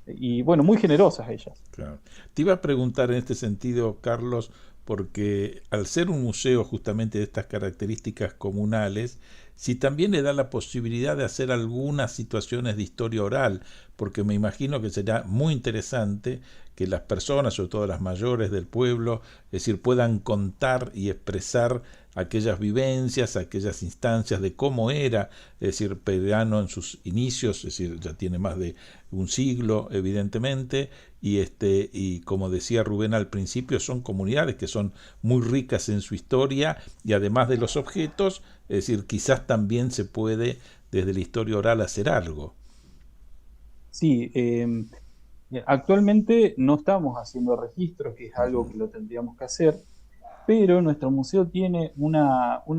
Y bueno, muy generosas ellas. Claro. Te iba a preguntar en este sentido, Carlos, porque al ser un museo justamente de estas características comunales, si también le da la posibilidad de hacer algunas situaciones de historia oral, porque me imagino que será muy interesante que las personas, sobre todo las mayores del pueblo, es decir, puedan contar y expresar aquellas vivencias, aquellas instancias de cómo era, es decir, Peirano en sus inicios, es decir, ya tiene más de un siglo, evidentemente, y como decía Rubén al principio, son comunidades que son muy ricas en su historia, y además de los objetos, es decir, quizás también se puede desde la historia oral hacer algo. Sí, actualmente no estamos haciendo registros, que es algo que lo tendríamos que hacer, pero nuestro museo tiene un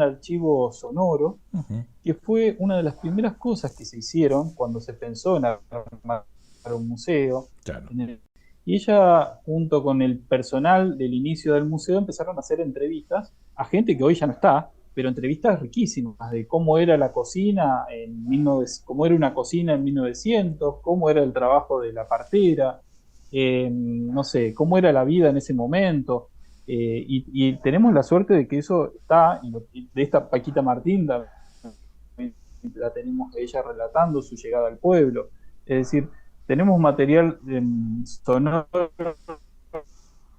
archivo sonoro, Uh-huh. que fue una de las primeras cosas que se hicieron cuando se pensó en armar un museo. Claro. Y ella, junto con el personal del inicio del museo, empezaron a hacer entrevistas a gente que hoy ya no está, pero entrevistas riquísimas de cómo era la cocina cómo era una cocina en 1900, cómo era el trabajo de la partera, no sé, cómo era la vida en ese momento. Y tenemos la suerte de que eso está, y de esta Paquita Martín la tenemos a ella relatando su llegada al pueblo. Es decir, tenemos material sonoro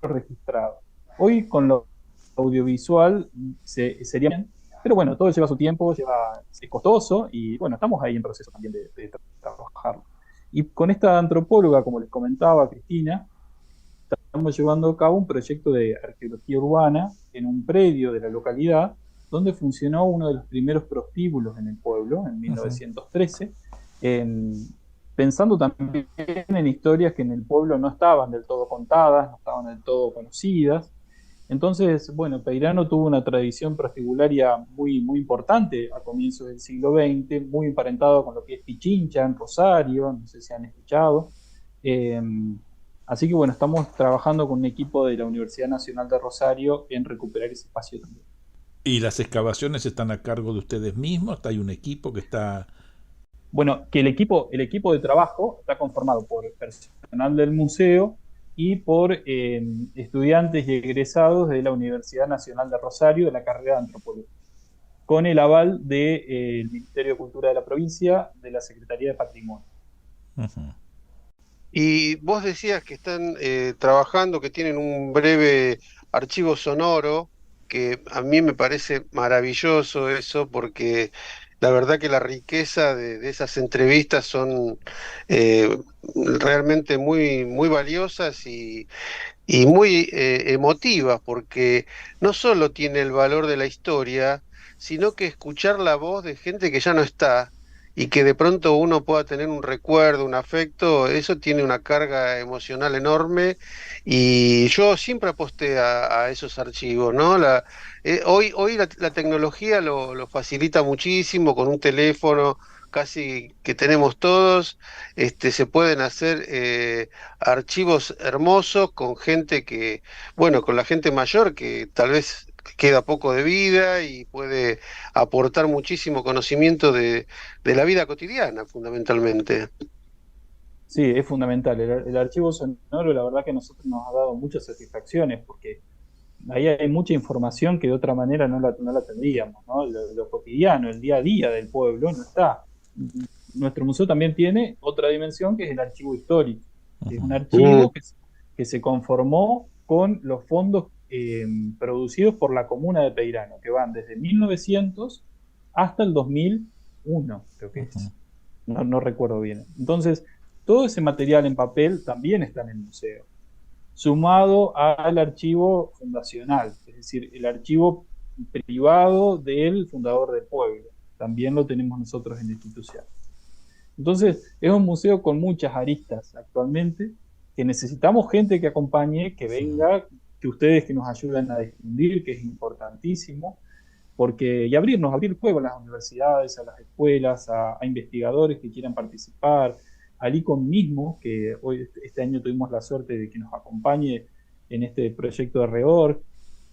registrado. Hoy con lo audiovisual sería bien, pero bueno, todo lleva su tiempo, es costoso, y bueno, estamos ahí en proceso también de trabajarlo. Y con esta antropóloga, como les comentaba Cristina, estamos llevando a cabo un proyecto de arqueología urbana en un predio de la localidad donde funcionó uno de los primeros prostíbulos en el pueblo, en 1913, pensando también en historias que en el pueblo no estaban del todo contadas, no estaban del todo conocidas. Entonces, bueno, Peirano tuvo una tradición prostibularia muy, muy importante a comienzos del siglo XX, muy emparentado con lo que es Pichincha en Rosario, no sé si han escuchado. Así que bueno, estamos trabajando con un equipo de la Universidad Nacional de Rosario en recuperar ese espacio también. ¿Y las excavaciones están a cargo de ustedes mismos? ¿Hay un equipo que está...? Bueno, que el equipo de trabajo está conformado por personal del museo y por estudiantes y egresados de la Universidad Nacional de Rosario de la carrera de Antropología, con el aval del Ministerio de Cultura de la provincia, de la Secretaría de Patrimonio. Uh-huh. Y vos decías que están trabajando, que tienen un breve archivo sonoro, que a mí me parece maravilloso eso, porque la verdad que la riqueza de esas entrevistas son realmente muy, muy valiosas y muy emotivas, porque no solo tiene el valor de la historia, sino que escuchar la voz de gente que ya no está y que de pronto uno pueda tener un recuerdo, un afecto, eso tiene una carga emocional enorme y yo siempre aposté a esos archivos, ¿no? Hoy la tecnología lo facilita muchísimo con un teléfono casi que tenemos todos, se pueden hacer archivos hermosos con gente bueno, con la gente mayor que tal vez queda poco de vida y puede aportar muchísimo conocimiento de la vida cotidiana, fundamentalmente. Sí, es fundamental. El archivo sonoro, la verdad que a nosotros nos ha dado muchas satisfacciones, porque ahí hay mucha información que de otra manera no la tendríamos, ¿no? Lo cotidiano, el día a día del pueblo no está. Nuestro museo también tiene otra dimensión, que es el archivo histórico. Es un archivo que se conformó con los fondos producidos por la comuna de Peirano, que van desde 1900 hasta el 2001, creo que es. No recuerdo bien. Entonces, todo ese material en papel también está en el museo, sumado al archivo fundacional, es decir, el archivo privado del fundador del pueblo. También lo tenemos nosotros en la institución. Entonces, es un museo con muchas aristas actualmente, que necesitamos gente que acompañe, que venga, que ustedes que nos ayuden a difundir, que es importantísimo, y abrir juego a las universidades, a las escuelas, a investigadores que quieran participar, al ICOM mismo, que hoy este año tuvimos la suerte de que nos acompañe en este proyecto de REORG.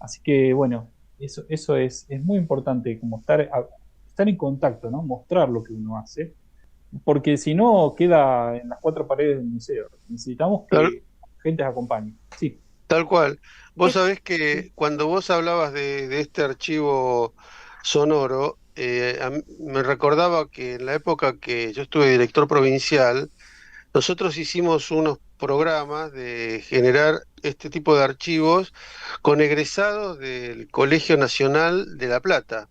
Así que bueno, eso es muy importante, como estar en contacto, ¿no? Mostrar lo que uno hace, porque si no queda en las cuatro paredes del museo. Necesitamos que la gente acompañe. Sí. Tal cual. Vos sabés que cuando vos hablabas de este archivo sonoro, me recordaba que en la época que yo estuve director provincial, nosotros hicimos programas de generar este tipo de archivos con egresados del Colegio Nacional de La Plata.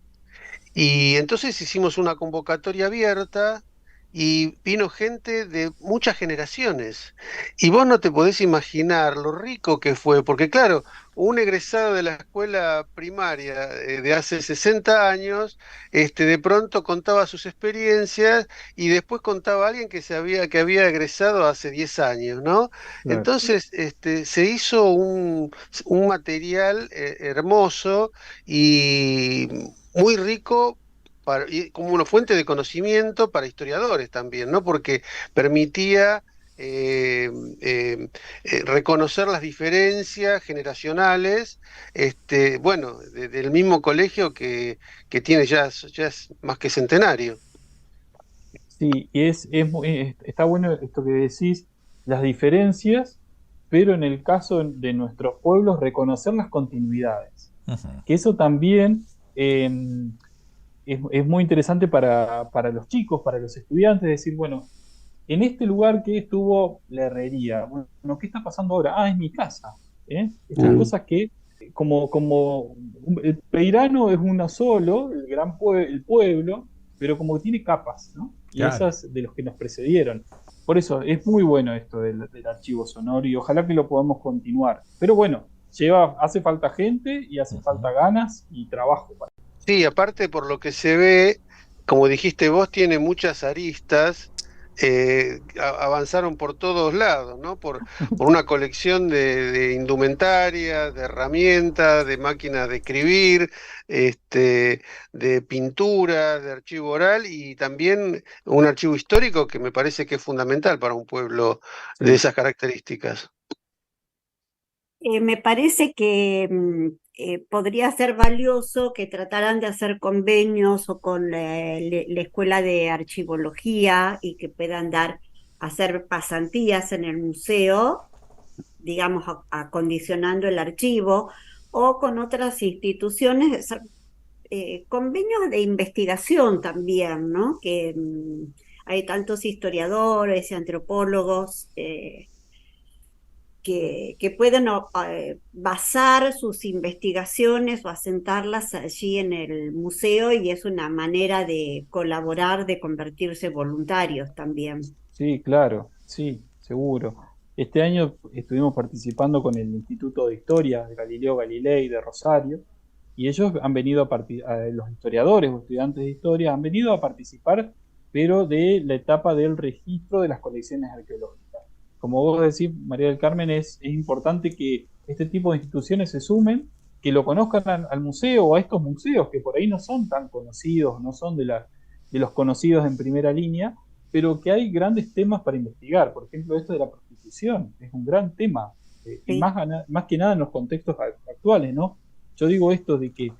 Y entonces hicimos una convocatoria abierta y vino gente de muchas generaciones. Y vos no te podés imaginar lo rico que fue, porque claro, un egresado de la escuela primaria de hace 60 años, de pronto contaba sus experiencias y después contaba a alguien que había egresado hace 10 años, ¿no? Claro. Entonces, se hizo un material hermoso y muy rico y como una fuente de conocimiento para historiadores también, ¿no? Porque permitía eh, eh, reconocer las diferencias generacionales, bueno, del mismo colegio que tiene ya es más que centenario. Sí, y está bueno esto que decís, las diferencias, pero en el caso de nuestros pueblos, reconocer las continuidades. Ujú. Que eso también eh, es muy interesante para los chicos, para los estudiantes, decir, bueno, en este lugar que estuvo la herrería, bueno, ¿qué está pasando ahora? Ah, es mi casa. ¿Eh? Estas Mm. cosas que, el Peirano es uno solo, el pueblo, pero como que tiene capas, ¿no? Y Claro. esas de los que nos precedieron. Por eso es muy bueno esto del archivo sonoro y ojalá que lo podamos continuar. Pero bueno, hace falta gente y hace Ujú. falta ganas y trabajo. Sí, aparte por lo que se ve, como dijiste vos, tiene muchas aristas, avanzaron por todos lados, ¿no? Por una colección de indumentaria, de herramientas, de máquinas de escribir, de pintura, de archivo oral y también un archivo histórico que me parece que es fundamental para un pueblo de Sí. esas características. Me parece que podría ser valioso que trataran de hacer convenios o con la Escuela de Archivología y que puedan hacer pasantías en el museo, digamos, acondicionando el archivo, o con otras instituciones, hacer convenios de investigación también, ¿no? Que hay tantos historiadores y antropólogos. Que puedan basar sus investigaciones o asentarlas allí en el museo y es una manera de colaborar, de convertirse voluntarios también. Sí, claro, sí, seguro. Este año estuvimos participando con el Instituto de Historia de Galileo Galilei de Rosario y ellos han venido los historiadores o estudiantes de historia han venido a participar, pero de la etapa del registro de las colecciones arqueológicas. Como vos decís, María del Carmen, es importante que este tipo de instituciones se sumen, que lo conozcan al museo o a estos museos que por ahí no son tan conocidos, no son de los conocidos en primera línea, pero que hay grandes temas para investigar. Por ejemplo, esto de la prostitución es un gran tema, y Sí. más que nada en los contextos actuales, ¿no? Yo digo esto de que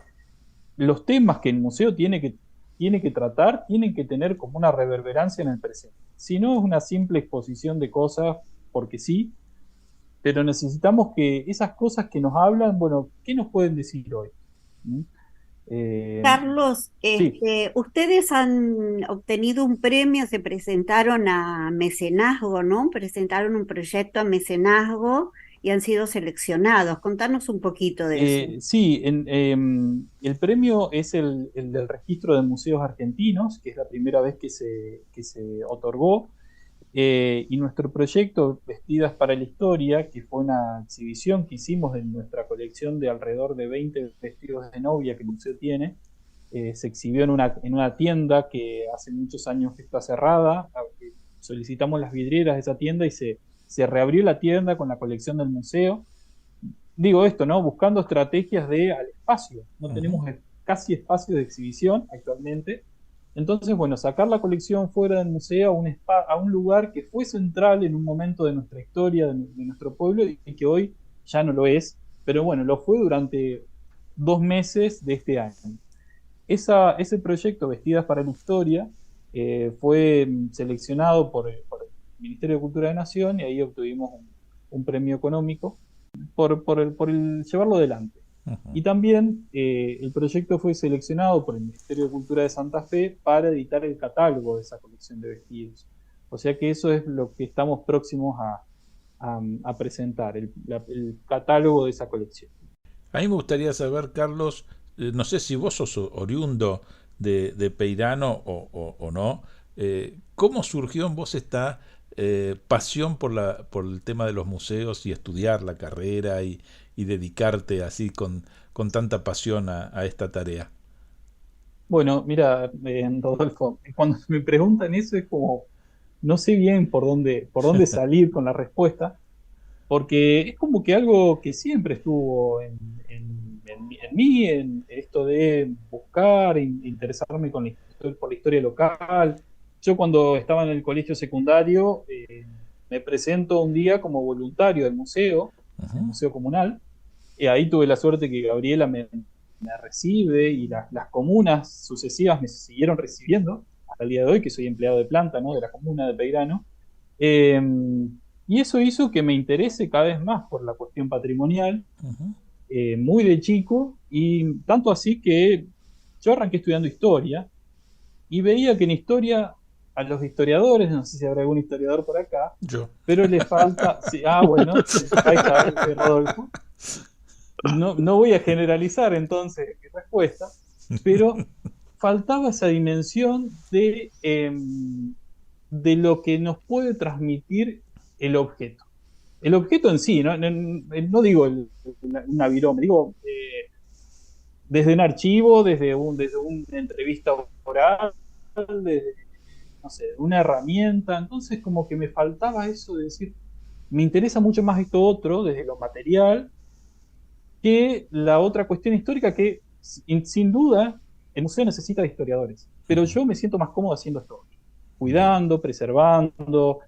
los temas que el museo tiene que tratar tienen que tener como una reverberancia en el presente. Si no es una simple exposición de cosas porque sí, pero necesitamos que esas cosas que nos hablan, bueno, ¿qué nos pueden decir hoy? ¿Mm? Eh, Carlos, sí, ustedes han obtenido un premio, se presentaron a mecenazgo, ¿no? Presentaron un proyecto a mecenazgo y han sido seleccionados. Contanos un poquito de eso. Sí, el premio es el del registro de museos argentinos, que es la primera vez que se otorgó, y nuestro proyecto Vestidas para la Historia, que fue una exhibición que hicimos de nuestra colección de alrededor de 20 vestidos de novia que el museo tiene, se exhibió en una tienda que hace muchos años que está cerrada. Solicitamos las vidrieras de esa tienda y se reabrió la tienda con la colección del museo. Digo esto, ¿no? Buscando estrategias al espacio. No Ujú. tenemos casi espacio de exhibición actualmente. Entonces, bueno, sacar la colección fuera del museo a un lugar que fue central en un momento de nuestra historia, de nuestro pueblo, y que hoy ya no lo es, pero bueno, lo fue durante 2 meses de este año. Ese proyecto, Vestidas para la Historia, fue seleccionado por el Ministerio de Cultura de Nación y ahí obtuvimos un premio económico por el llevarlo adelante. Ujú. Y también el proyecto fue seleccionado por el Ministerio de Cultura de Santa Fe para editar el catálogo de esa colección de vestidos. O sea que eso es lo que estamos próximos a presentar el catálogo de esa colección. A mí me gustaría saber, Carlos, no sé si vos sos oriundo de Peirano o no, ¿cómo surgió en vos esta pasión por el tema de los museos y estudiar la carrera y dedicarte así con tanta pasión a esta tarea? Bueno, mira, Rodolfo, cuando me preguntan eso es como, no sé bien por dónde salir con la respuesta, porque es como que algo que siempre estuvo en mí, en esto de buscar, interesarme por la historia local. Yo cuando estaba en el colegio secundario, me presento un día como voluntario del museo, el Ujú. Museo Comunal, y ahí tuve la suerte que Gabriela me recibe y las comunas sucesivas me siguieron recibiendo hasta el día de hoy, que soy empleado de planta, ¿no?, de la comuna de Peirano. Eh, y eso hizo que me interese cada vez más por la cuestión patrimonial, Ujú. muy de chico, y tanto así que yo arranqué estudiando historia y veía que en historia a los historiadores, no sé si habrá algún historiador por acá, Yo. pero le falta, sí, bueno, ahí está, Rodolfo. No voy a generalizar entonces mi respuesta, pero faltaba esa dimensión de lo que nos puede transmitir el objeto. El objeto en sí, no digo un avirome, digo desde un archivo, desde una entrevista oral, desde, no sé, una herramienta. Entonces como que me faltaba eso de decir, me interesa mucho más esto otro, desde lo material, que la otra cuestión histórica que sin duda el museo necesita de historiadores, pero yo me siento más cómodo haciendo esto, Bien. cuidando, preservando,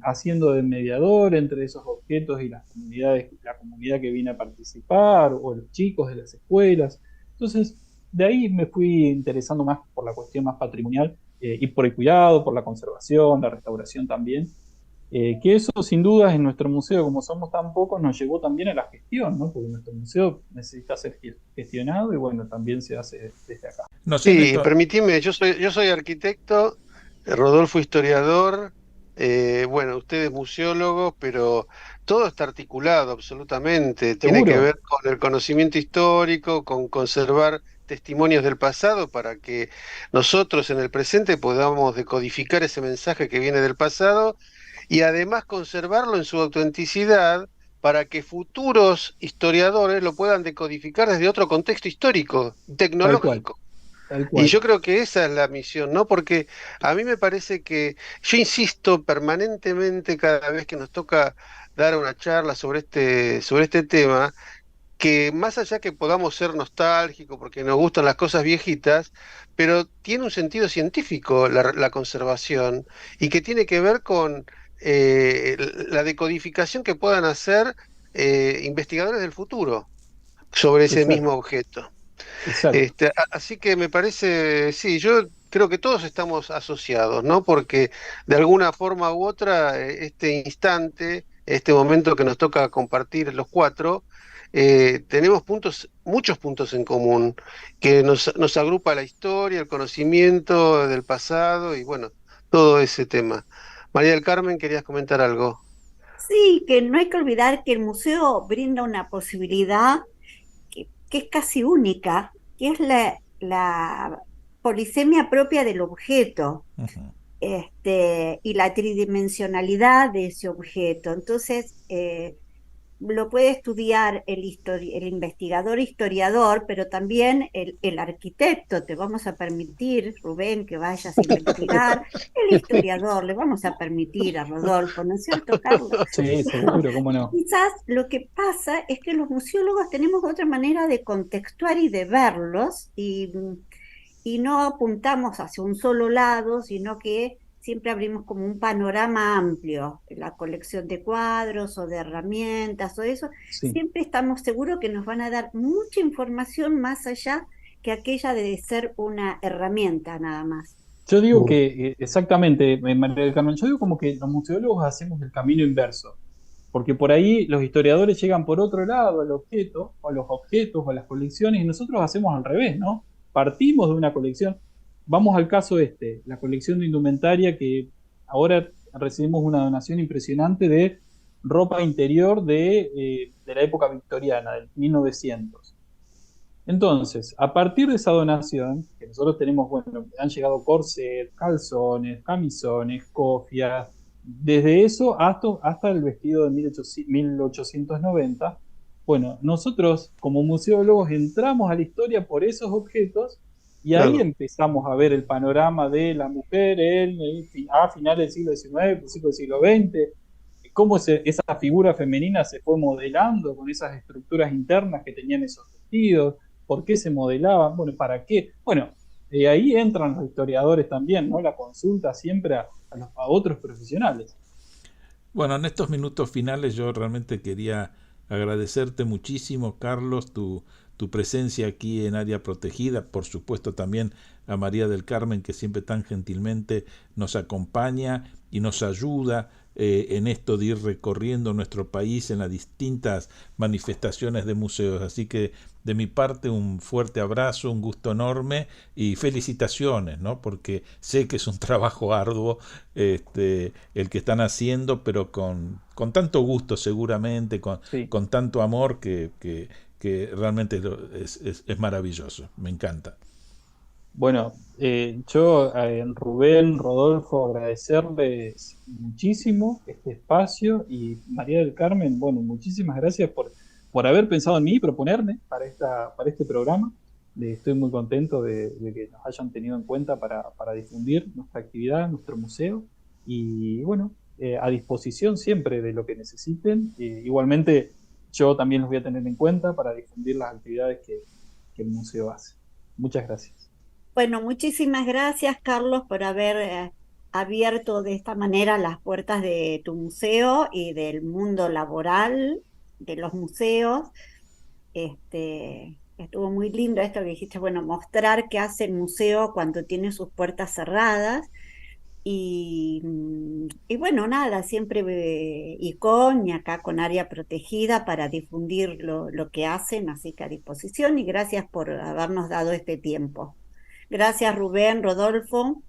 haciendo de mediador entre esos objetos y las comunidades, la comunidad que viene a participar o los chicos de las escuelas. Entonces, de ahí me fui interesando más por la cuestión más patrimonial, y por el cuidado, por la conservación, la restauración también. Que eso sin dudas en nuestro museo, como somos tan pocos, nos llevó también a la gestión, ¿no? Porque nuestro museo necesita ser gestionado y bueno, también se hace desde acá. No sé, Sí, Néstor. permitime, yo soy arquitecto, Rodolfo historiador, bueno, usted es museólogo, pero todo está articulado absolutamente. Tiene que Seguro, ver con el conocimiento histórico, con conservar testimonios del pasado para que nosotros en el presente podamos decodificar ese mensaje que viene del pasado y además conservarlo en su autenticidad para que futuros historiadores lo puedan decodificar desde otro contexto histórico, tal cual, tecnológico. tal Y cual. yo creo que esa es la misión, ¿no? Porque a mí me parece que yo insisto permanentemente cada vez que nos toca dar una charla sobre este tema, que más allá que podamos ser nostálgicos porque nos gustan las cosas viejitas, pero tiene un sentido científico la conservación y que tiene que ver con la decodificación que puedan hacer investigadores del futuro sobre ese mismo Exacto, objeto. exacto. Así que me parece, sí, yo creo que todos estamos asociados, ¿no? Porque de alguna forma u otra, este instante, este momento que nos toca compartir los cuatro, tenemos muchos puntos en común, que nos agrupa la historia, el conocimiento del pasado y bueno, todo ese tema. María del Carmen, ¿querías comentar algo? Sí, que no hay que olvidar que el museo brinda una posibilidad que es casi única, que es la polisemia propia del objeto, Ujú. y la tridimensionalidad de ese objeto. Entonces, lo puede estudiar el investigador historiador, pero también el arquitecto. Te vamos a permitir, Rubén, que vayas a investigar. El historiador, le vamos a permitir a Rodolfo, ¿no es cierto, Carlos? Sí, seguro, cómo no. Quizás lo que pasa es que los museólogos tenemos otra manera de contextuar y de verlos, y no apuntamos hacia un solo lado, sino que siempre abrimos como un panorama amplio, la colección de cuadros o de herramientas o eso, Sí. siempre estamos seguros que nos van a dar mucha información más allá que aquella de ser una herramienta nada más. Yo digo que, exactamente, María del Carmen, yo digo como que los museólogos hacemos el camino inverso, porque por ahí los historiadores llegan por otro lado al objeto, o a los objetos, o a las colecciones, y nosotros hacemos al revés, ¿no? Partimos de una colección. Vamos al caso la colección de indumentaria, que ahora recibimos una donación impresionante de ropa interior de la época victoriana, del 1900. Entonces, a partir de esa donación, que nosotros tenemos, bueno, han llegado corsets, calzones, camisones, cofias, desde eso hasta el vestido de 1890. Bueno, nosotros como museólogos entramos a la historia por esos objetos y ahí empezamos a ver el panorama de la mujer a finales del siglo XIX, principios del siglo XX, cómo esa figura femenina se fue modelando con esas estructuras internas que tenían esos vestidos, por qué se modelaban, bueno, para qué. Bueno, ahí entran los historiadores también, ¿no? La consulta siempre a otros profesionales. Bueno, en estos minutos finales yo realmente quería agradecerte muchísimo, Carlos, tu presencia aquí en Área Protegida, por supuesto también a María del Carmen, que siempre tan gentilmente nos acompaña y nos ayuda en esto de ir recorriendo nuestro país en las distintas manifestaciones de museos. Así que de mi parte un fuerte abrazo, un gusto enorme y felicitaciones, ¿no? Porque sé que es un trabajo arduo el que están haciendo, pero con tanto gusto seguramente, con tanto amor que realmente es maravilloso, me encanta. Bueno, yo, Rubén, Rodolfo, agradecerles muchísimo este espacio, y María del Carmen, bueno, muchísimas gracias por haber pensado en mí y proponerme para este programa. Estoy muy contento de que nos hayan tenido en cuenta para difundir nuestra actividad, nuestro museo, y bueno, a disposición siempre de lo que necesiten. Igualmente, yo también los voy a tener en cuenta para difundir las actividades que el museo hace. Muchas gracias. Bueno, muchísimas gracias, Carlos, por haber abierto de esta manera las puertas de tu museo y del mundo laboral de los museos. Estuvo muy lindo esto que dijiste, bueno, mostrar qué hace el museo cuando tiene sus puertas cerradas. Y bueno, nada, siempre ICON y acá con Área Protegida para difundir lo que hacen, así que a disposición, y gracias por habernos dado este tiempo. Gracias, Rubén, Rodolfo.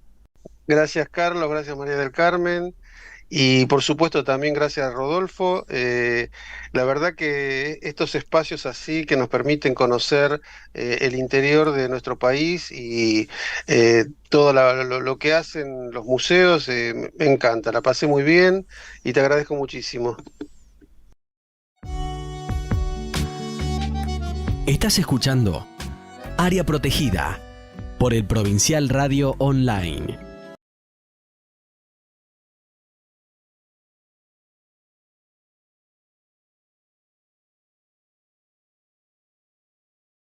Gracias, Carlos, gracias, María del Carmen. Y por supuesto también gracias, Rodolfo. La verdad que estos espacios así que nos permiten conocer el interior de nuestro país y todo lo que hacen los museos, me encanta, la pasé muy bien y te agradezco muchísimo. Estás escuchando Área Protegida por el Provincial Radio Online.